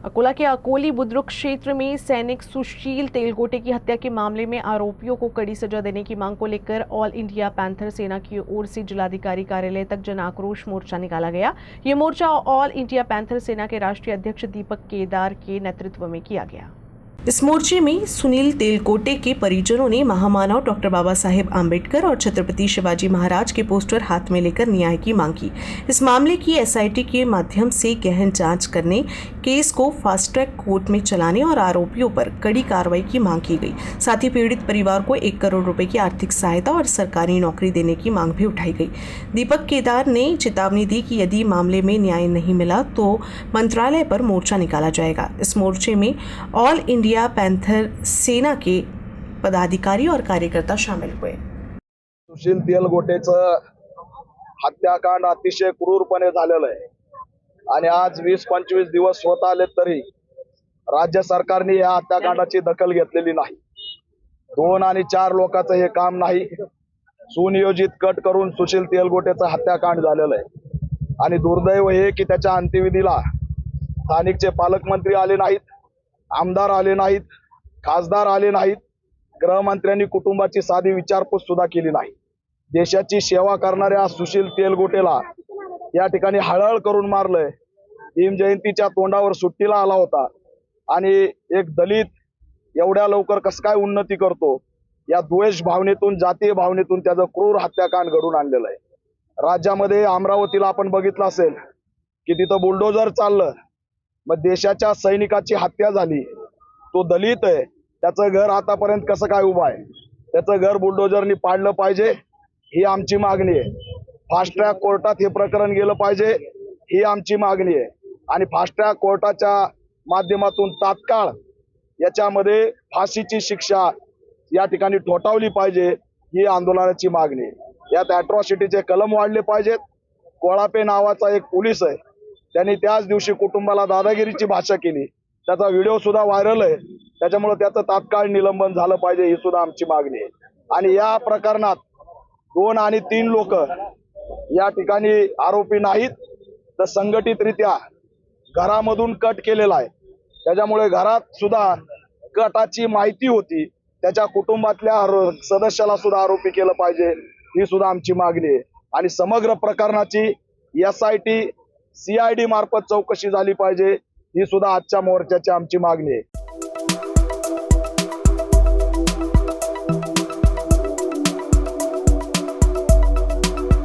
अकोला के अकोली बुद्रुक क्षेत्र में सैनिक सुशील तेलगोटे की हत्या के मामले में आरोपियों को कड़ी सजा देने की मांग को लेकर ऑल इंडिया पैंथर सेना की ओर से जिलाधिकारी कार्यालय तक जन आक्रोश मोर्चा निकाला गया। ये मोर्चा ऑल इंडिया पैंथर सेना के राष्ट्रीय अध्यक्ष दीपक केदार के नेतृत्व में किया गया। इस मोर्चे में सुनील तेलकोटे के परिजनों ने महामानव डॉक्टर बाबा साहेब आम्बेडकर और छत्रपति शिवाजी महाराज के पोस्टर हाथ में लेकर न्याय की मांग की। इस मामले की एसआईटी के माध्यम से गहन जांच करने, केस को फास्ट ट्रैक कोर्ट में चलाने और आरोपियों पर कड़ी कार्रवाई की मांग की गई। साथ ही पीड़ित परिवार को 1 करोड़ रुपए की आर्थिक सहायता और सरकारी नौकरी देने की मांग भी उठाई गई। दीपक केदार ने चेतावनी दी कि यदि मामले में न्याय नहीं मिला तो मंत्रालय पर मोर्चा निकाला जाएगा। इस मोर्चे में ऑल इंडिया पैंथर सेना के पदाधिकारी और कार्यकर्ता शामिल हुए। सुशील तेलगोटेचं हत्याकांड अतिशय क्रूरपणे झालेलं आहे आणि आज 20-25 दिवस होत आले तरी राज्य सरकारने या हत्याकांडाची दखल घेतलेली नाही। 2 आणि 4 लोकांचं हे काम नाही, सुनियोजित कट करून सुशील तेलगोटेचं हत्याकांड झालेलं आहे आणि दुर्दैव हे की त्याच्या अंत्यविधीला स्थानिकचे पालकमंत्री आले नाहीत, आमदार आले नाहीत, खासदार आले नाहीत, गृहमंत्र्यांनी कुटुंबाची साधी विचारपूस सुद्धा केली नाही। देशाची सेवा करणाऱ्या सुशील तेलगोटेला या ठिकाणी हळहळ करून मारलंय। भीम जयंतीच्या तोंडावर सुट्टीला आला होता आणि एक दलित एवढ्या लवकर कसं काय उन्नती करतो या द्वेष भावनेतून, जातीय भावनेतून त्याचं क्रूर हत्याकांड घडून आणलेलं आहे। राज्यामध्ये अमरावतीला आपण बघितलं असेल की तिथं बुलडोजर चाललं, मग देशाच्या सैनिकाची हत्या झाली, तो दलित आहे, त्याचं घर आतापर्यंत कसं काय उभं आहे? त्याचं घर बुलडोजरनी पाडलं पाहिजे ही आमची मागणी आहे। फास्ट ट्रॅक कोर्टात हे प्रकरण गेलं पाहिजे ही आमची मागणी आहे आणि फास्ट ट्रॅक कोर्टाच्या माध्यमातून तात्काळ याच्यामध्ये फाशीची शिक्षा या ठिकाणी ठोठावली पाहिजे ही आंदोलनाची मागणी आहे। यात अॅट्रॉसिटीचे कलम वाढले पाहिजेत। कोळापे नावाचा एक पोलीस आहे, त्यांनी त्याच दिवशी कुटुंबाला दादागिरीची भाषा केली, त्याचा व्हिडिओ सुद्धा व्हायरल आहे, त्याच्यामुळे त्याचं तात्काळ निलंबन झालं पाहिजे ही सुद्धा आमची मागणी आहे। आणि या प्रकरणात 2 आणि 3 लोक या ठिकाणी आरोपी नाहीत, तर संघटितरित्या घरामधून कट केलेला आहे, त्याच्यामुळे घरात सुद्धा कटाची माहिती होती, त्याच्या कुटुंबातल्या सदस्याला सुद्धा आरोपी केलं पाहिजे ही सुद्धा आमची मागणी आहे। आणि समग्र प्रकरणाची एसआयटी CID मार्फत चौकशी झाली पाहिजे ही सुद्धा आजच्या मोर्चाची आमची मागणी आहे।